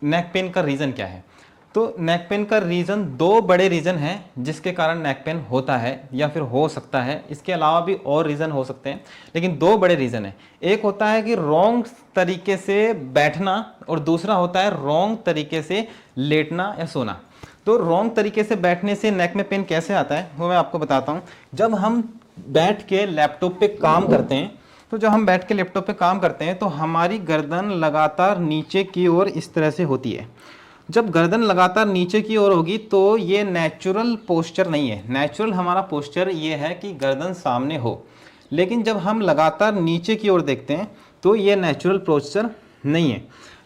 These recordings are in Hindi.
नेक पेन का रीज़न क्या है? तो नेक पेन का रीज़न, दो बड़े रीज़न हैं जिसके कारण नेक पेन होता है या फिर हो सकता है। इसके अलावा भी और रीज़न हो सकते हैं, लेकिन दो बड़े रीज़न हैं। एक होता है कि रॉन्ग तरीके से बैठना, और दूसरा होता है रॉन्ग तरीके से लेटना या सोना। तो रॉन्ग तरीके से बैठने से नेक में पेन कैसे आता है वो मैं आपको बताता हूँ। जब हम बैठ के लैपटॉप पे काम करते हैं, तो जब हम बैठ के लैपटॉप पे काम करते हैं तो हमारी गर्दन लगातार नीचे की ओर इस तरह से होती है। जब गर्दन लगातार नीचे की ओर होगी तो ये नेचुरल पोस्चर नहीं है। नेचुरल हमारा पोस्चर ये है कि गर्दन सामने हो, लेकिन जब हम लगातार नीचे की ओर देखते हैं तो ये नेचुरल पोस्चर नहीं है।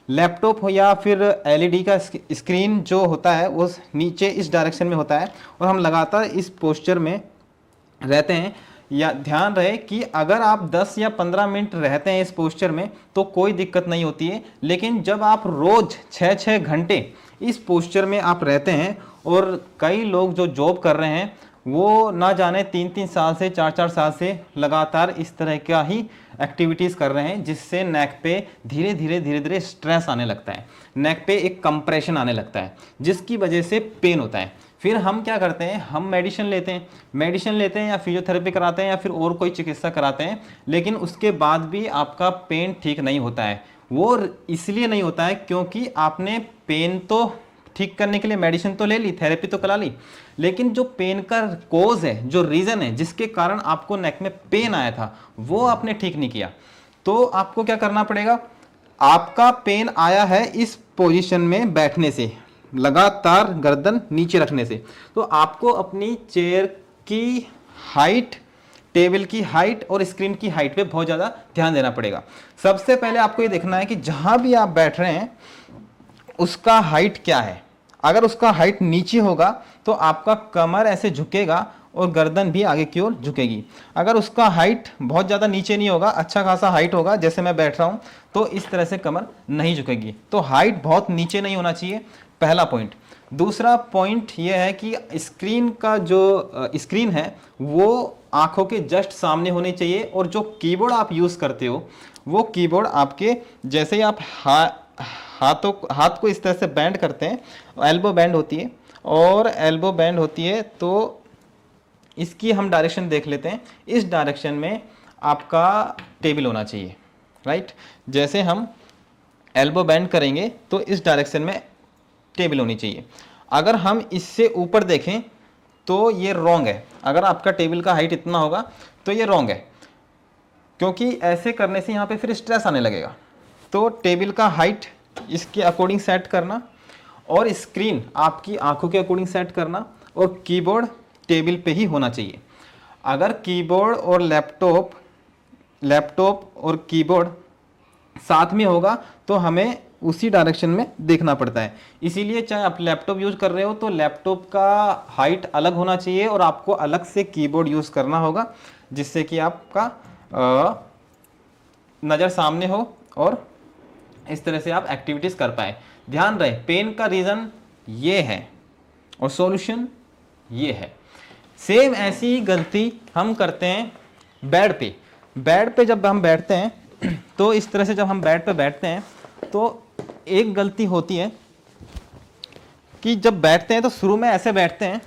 लैपटॉप हो या फिर एलईडी का स्क्रीन जो होता है वो नीचे इस डायरेक्शन में होता है, और हम लगातार इस पोस्चर में रहते हैं। या ध्यान रहे कि अगर आप 10 या 15 मिनट रहते हैं इस पोस्चर में तो कोई दिक्कत नहीं होती है, लेकिन जब आप रोज़ 6-6 घंटे इस पोस्चर में आप रहते हैं, और कई लोग जो जॉब कर रहे हैं वो ना जाने 3-3 साल से 4-4 साल से लगातार इस तरह का ही एक्टिविटीज़ कर रहे हैं, जिससे नेक पे धीरे धीरे स्ट्रेस आने लगता है, नेक पे एक कंप्रेशन आने लगता है, जिसकी वजह से पेन होता है। फिर हम क्या करते हैं, हम मेडिसिन लेते हैं या फिजियोथेरेपी कराते हैं या फिर और कोई चिकित्सा कराते हैं, लेकिन उसके बाद भी आपका पेन ठीक नहीं होता है। वो इसलिए नहीं होता है क्योंकि आपने पेन तो ठीक करने के लिए मेडिसिन तो ले ली, थेरेपी तो करा ली, लेकिन जो पेन का कोज है, जो रीज़न है जिसके कारण आपको नेक में पेन आया था, वो आपने ठीक नहीं किया। तो आपको क्या करना पड़ेगा, आपका पेन आया है इस पोजीशन में बैठने से, लगातार गर्दन नीचे रखने से, तो आपको अपनी चेयर की हाइट, टेबल की हाइट और स्क्रीन की हाइट पे बहुत ज़्यादा ध्यान देना पड़ेगा। सबसे पहले आपको ये देखना है कि जहाँ भी आप बैठ रहे हैं उसका हाइट क्या है। अगर उसका हाइट नीचे होगा तो आपका कमर ऐसे झुकेगा और गर्दन भी आगे की ओर झुकेगी। अगर उसका हाइट बहुत ज़्यादा नीचे नहीं होगा, अच्छा खासा हाइट होगा, जैसे मैं बैठ रहा हूँ, तो इस तरह से कमर नहीं झुकेगी। तो हाइट बहुत नीचे नहीं होना चाहिए, पहला पॉइंट। दूसरा पॉइंट ये है कि स्क्रीन का जो स्क्रीन है वो आंखों के जस्ट सामने होनी चाहिए, और जो कीबोर्ड आप यूज़ करते हो वो कीबोर्ड आपके, जैसे ही आप हाथ को इस तरह से बैंड करते हैं, एल्बो बैंड होती है और एल्बो बैंड होती है, तो इसकी हम डायरेक्शन देख लेते हैं। इस डायरेक्शन में आपका टेबल होना चाहिए, राइट। जैसे हम एल्बो बैंड करेंगे तो इस डायरेक्शन में टेबल होनी चाहिए। अगर हम इससे ऊपर देखें तो ये रॉन्ग है। अगर आपका टेबल का हाइट इतना होगा तो ये रॉन्ग है, क्योंकि ऐसे करने से यहाँ पे फिर स्ट्रेस आने लगेगा। तो टेबल का हाइट इसके अकॉर्डिंग सेट करना, और स्क्रीन आपकी आंखों के अकॉर्डिंग सेट करना, और कीबोर्ड टेबल पे ही होना चाहिए। अगर कीबोर्ड और लैपटॉप और कीबोर्ड साथ में होगा तो हमें उसी डायरेक्शन में देखना पड़ता है। इसीलिए चाहे आप लैपटॉप यूज़ कर रहे हो तो लैपटॉप का हाइट अलग होना चाहिए और आपको अलग से कीबोर्ड यूज़ करना होगा, जिससे कि आपका नज़र सामने हो और इस तरह से आप एक्टिविटीज़ कर पाए। ध्यान रहे, पेन का रीज़न ये है और सॉल्यूशन ये है। सेम ऐसी ही गलती हम करते हैं बेड पे जब हम बैठते हैं तो इस तरह से जब हम बेड पे बैठते हैं तो एक गलती होती है कि जब बैठते हैं तो शुरू में ऐसे बैठते हैं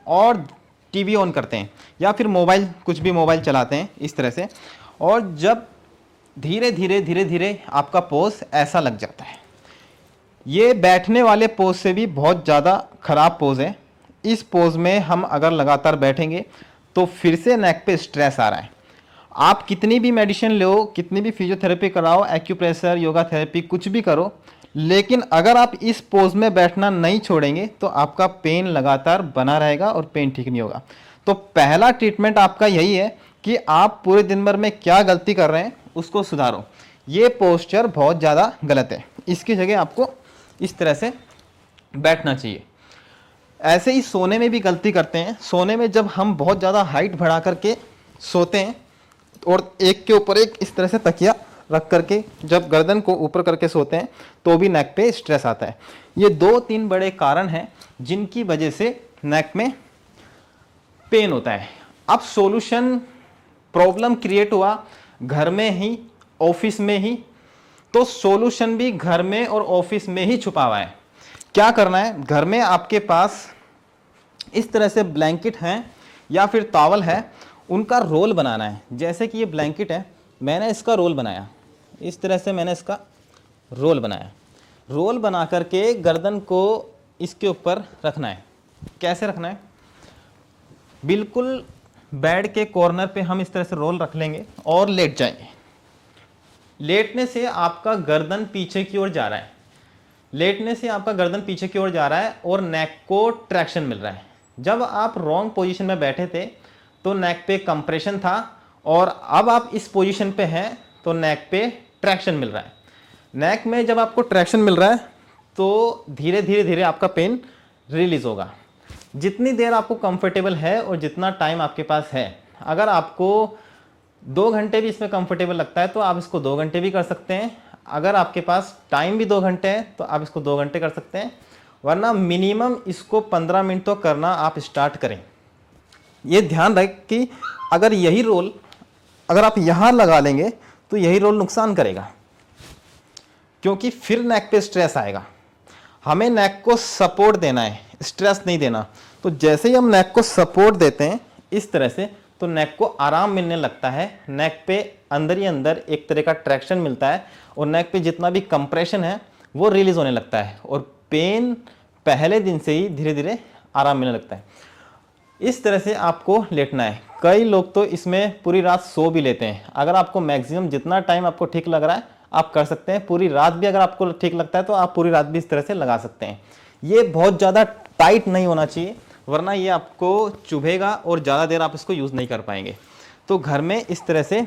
और टीवी ऑन करते हैं या फिर मोबाइल, कुछ भी मोबाइल चलाते हैं इस तरह से, और जब धीरे धीरे आपका पोज ऐसा लग जाता है। ये बैठने वाले पोज से भी बहुत ज़्यादा ख़राब पोज है। इस पोज में हम अगर लगातार बैठेंगे तो फिर से नेक पे स्ट्रेस आ रहा है। आप कितनी भी मेडिसिन लो, कितनी भी फिजियोथेरेपी कराओ, एक्यूप्रेशर, योगा थेरेपी, कुछ भी करो, लेकिन अगर आप इस पोज में बैठना नहीं छोड़ेंगे तो आपका पेन लगातार बना रहेगा और पेन ठीक नहीं होगा। तो पहला ट्रीटमेंट आपका यही है कि आप पूरे दिन भर में क्या गलती कर रहे हैं उसको सुधारो। ये पोस्चर बहुत ज़्यादा गलत है, इसकी जगह आपको इस तरह से बैठना चाहिए। ऐसे ही सोने में भी गलती करते हैं। सोने में जब हम बहुत ज़्यादा हाइट बढ़ा करके सोते हैं और एक के ऊपर एक इस तरह से तकिया रख करके जब गर्दन को ऊपर करके सोते हैं तो भी नेक पे स्ट्रेस आता है। ये 2-3 बड़े कारण हैं जिनकी वजह से नेक में पेन होता है। अब सॉल्यूशन, प्रॉब्लम क्रिएट हुआ घर में ही, ऑफिस में ही, तो सॉल्यूशन भी घर में और ऑफिस में ही छुपा हुआ है। क्या करना है, घर में आपके पास इस तरह से ब्लैंकेट हैं या फिर टॉवल है, उनका रोल बनाना है। जैसे कि ये ब्लैंकेट है, मैंने इसका रोल बनाया, इस तरह से मैंने इसका रोल बनाया। रोल बना करके गर्दन को इसके ऊपर रखना है। कैसे रखना है, बिल्कुल बेड के कॉर्नर पे हम इस तरह से रोल रख लेंगे और लेट जाएंगे। लेटने से आपका गर्दन पीछे की ओर जा रहा है, लेटने से आपका गर्दन पीछे की ओर जा रहा है और नेक को ट्रैक्शन मिल रहा है। जब आप रॉन्ग पोजीशन में बैठे थे तो नेक पे कंप्रेशन था, और अब आप इस पोजीशन पे हैं तो नेक पे ट्रैक्शन मिल रहा है। नेक में जब आपको ट्रैक्शन मिल रहा है तो धीरे धीरे धीरे आपका पेन रिलीज होगा। जितनी देर आपको कंफर्टेबल है और जितना टाइम आपके पास है, अगर आपको 2 घंटे भी इसमें कंफर्टेबल लगता है तो आप इसको 2 घंटे भी कर सकते हैं। अगर आपके पास टाइम भी 2 घंटे है तो आप इसको 2 घंटे कर सकते हैं, वरना मिनिमम इसको 15 मिनट तो करना आप स्टार्ट करें। ये ध्यान रखें कि अगर यही रोल अगर आप यहाँ लगा लेंगे तो यही रोल नुकसान करेगा, क्योंकि फिर नेक पे स्ट्रेस आएगा। हमें नेक को सपोर्ट देना है, स्ट्रेस नहीं देना। तो जैसे ही हम नेक को सपोर्ट देते हैं इस तरह से, तो नेक को आराम मिलने लगता है। नेक पे अंदर ही अंदर एक तरह का ट्रैक्शन मिलता है और नेक पे जितना भी कंप्रेशन है वो रिलीज होने लगता है और पेन पहले दिन से ही धीरे धीरे आराम मिलने लगता है। इस तरह से आपको लेटना है। कई लोग तो इसमें पूरी रात सो भी लेते हैं। अगर आपको मैक्सिमम जितना टाइम आपको ठीक लग रहा है आप कर सकते हैं। पूरी रात भी अगर आपको ठीक लगता है तो आप पूरी रात भी इस तरह से लगा सकते हैं। ये बहुत ज़्यादा टाइट नहीं होना चाहिए, वरना ये आपको चुभेगा और ज़्यादा देर आप इसको यूज़ नहीं कर पाएंगे। तो घर में इस तरह से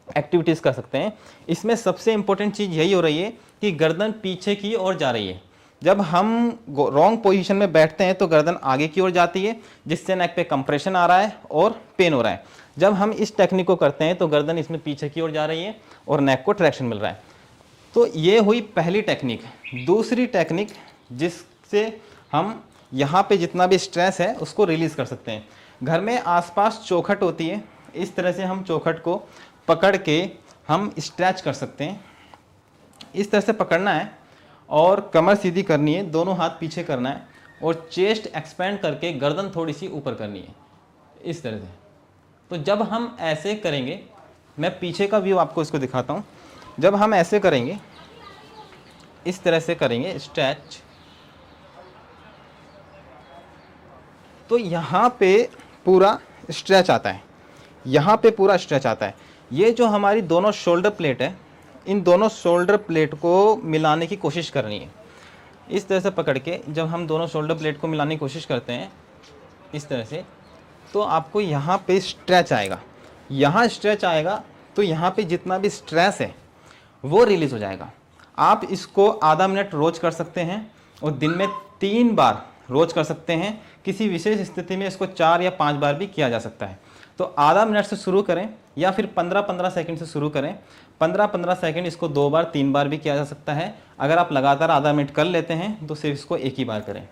एक्टिविटीज़ कर सकते हैं। इसमें सबसे इंपॉर्टेंट चीज़ यही हो रही है कि गर्दन पीछे की ओर जा रही है। जब हम रॉन्ग पोजीशन में बैठते हैं तो गर्दन आगे की ओर जाती है, जिससे नेक पे कंप्रेशन आ रहा है और पेन हो रहा है। जब हम इस टेक्निक को करते हैं तो गर्दन इसमें पीछे की ओर जा रही है और नेक को ट्रैक्शन मिल रहा है। तो ये हुई पहली टेक्निक। दूसरी टेक्निक जिससे हम यहाँ पे जितना भी स्ट्रेस है उसको रिलीज़ कर सकते हैं। घर में आसपास चौखट होती है, इस तरह से हम चौखट को पकड़ के हम स्ट्रेच कर सकते हैं। इस तरह से पकड़ना है और कमर सीधी करनी है, दोनों हाथ पीछे करना है और चेस्ट एक्सपेंड करके गर्दन थोड़ी सी ऊपर करनी है इस तरह से। तो जब हम ऐसे करेंगे, मैं पीछे का व्यू आपको इसको दिखाता हूँ। जब हम ऐसे करेंगे, इस तरह से करेंगे स्ट्रेच, तो यहाँ पे पूरा स्ट्रेच आता है, यहाँ पे पूरा स्ट्रेच आता है। ये जो हमारी दोनों शोल्डर प्लेट है, इन दोनों शोल्डर प्लेट को मिलाने की कोशिश करनी है। इस तरह से पकड़ के जब हम दोनों शोल्डर प्लेट को मिलाने की कोशिश करते हैं इस तरह से, तो आपको यहाँ पे स्ट्रेच आएगा। यहाँ स्ट्रेच आएगा तो यहाँ पे जितना भी स्ट्रेस है वो रिलीज़ हो जाएगा। आप इसको आधा मिनट रोज कर सकते हैं और दिन में 3 बार रोज कर सकते हैं। किसी विशेष स्थिति में इसको 4 या 5 बार भी किया जा सकता है। तो आधा मिनट से शुरू करें या फिर 15-15 सेकंड से शुरू करें। 15-15 सेकंड इसको 2 बार 3 बार भी किया जा सकता है। अगर आप लगातार आधा मिनट कर लेते हैं तो सिर्फ इसको एक ही बार करें।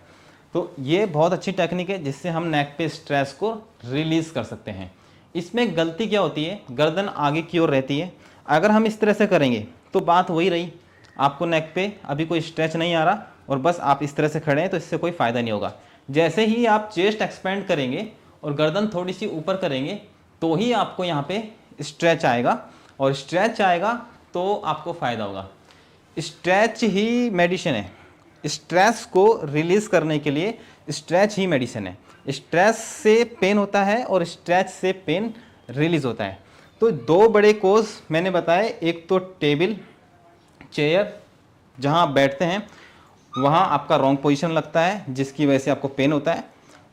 तो ये बहुत अच्छी टेक्निक है जिससे हम नेक पे स्ट्रेस को रिलीज़ कर सकते हैं। इसमें गलती क्या होती है, गर्दन आगे की ओर रहती है। अगर हम इस तरह से करेंगे तो बात वही रही, आपको नेक पे अभी कोई स्ट्रेच नहीं आ रहा और बस आप इस तरह से खड़े हैं, तो इससे कोई फ़ायदा नहीं होगा। जैसे ही आप चेस्ट एक्सपेंड करेंगे और गर्दन थोड़ी सी ऊपर करेंगे तो ही आपको यहाँ पे स्ट्रेच आएगा, और स्ट्रेच आएगा तो आपको फ़ायदा होगा। स्ट्रेच ही मेडिसिन है। स्ट्रेस को रिलीज़ करने के लिए स्ट्रेच ही मेडिसिन है। स्ट्रेस से पेन होता है और स्ट्रेच से पेन रिलीज़ होता है। तो 2 बड़े कोज मैंने बताए, एक तो टेबल चेयर जहाँ आप बैठते हैं वहाँ आपका रॉन्ग पोजीशन लगता है जिसकी वजह से आपको पेन होता है।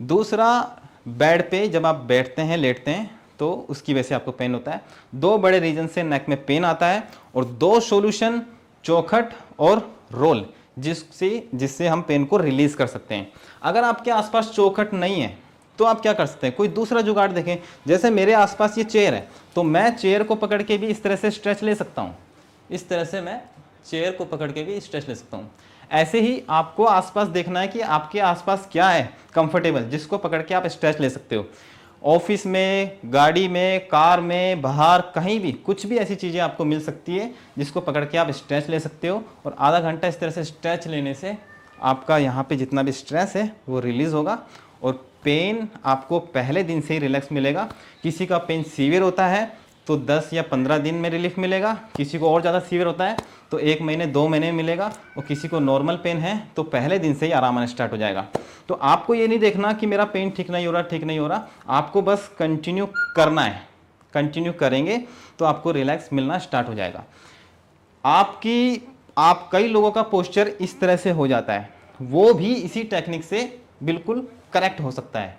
दूसरा बेड पे जब आप बैठते हैं लेटते हैं तो उसकी वजह से आपको पेन होता है। 2 बड़े रीजन से नेक में पेन आता है और 2 सॉल्यूशन चौखट और रोल जिससे हम पेन को रिलीज़ कर सकते हैं। अगर आपके आसपास चौखट नहीं है तो आप क्या कर सकते हैं, कोई दूसरा जुगाड़ देखें। जैसे मेरे आसपास ये चेयर है तो मैं चेयर को पकड़ के भी इस तरह से स्ट्रेच ले सकता हूँ। इस तरह से मैं चेयर को पकड़ के भी स्ट्रेच ले सकता हूँ। ऐसे ही आपको आसपास देखना है कि आपके आसपास क्या है कंफर्टेबल, जिसको पकड़ के आप स्ट्रेच ले सकते हो। ऑफिस में, गाड़ी में, कार में, बाहर कहीं भी कुछ भी ऐसी चीज़ें आपको मिल सकती है जिसको पकड़ के आप स्ट्रेच ले सकते हो, और आधा घंटा इस तरह से स्ट्रेच लेने से आपका यहाँ पे जितना भी स्ट्रेस है वो रिलीज़ होगा और पेन आपको पहले दिन से ही रिलैक्स मिलेगा। किसी का पेन सीवियर होता है तो 10 या 15 दिन में रिलीफ मिलेगा, किसी को और ज़्यादा सीवियर होता है तो 1 महीने 2 महीने में मिलेगा, और किसी को नॉर्मल पेन है तो पहले दिन से ही आराम आना स्टार्ट हो जाएगा। तो आपको ये नहीं देखना कि मेरा पेन ठीक नहीं हो रहा, ठीक नहीं हो रहा, आपको बस कंटिन्यू करना है। कंटिन्यू करेंगे तो आपको रिलैक्स मिलना स्टार्ट हो जाएगा। आप कई लोगों का पोस्चर इस तरह से हो जाता है, वो भी इसी टेक्निक से बिल्कुल करेक्ट हो सकता है।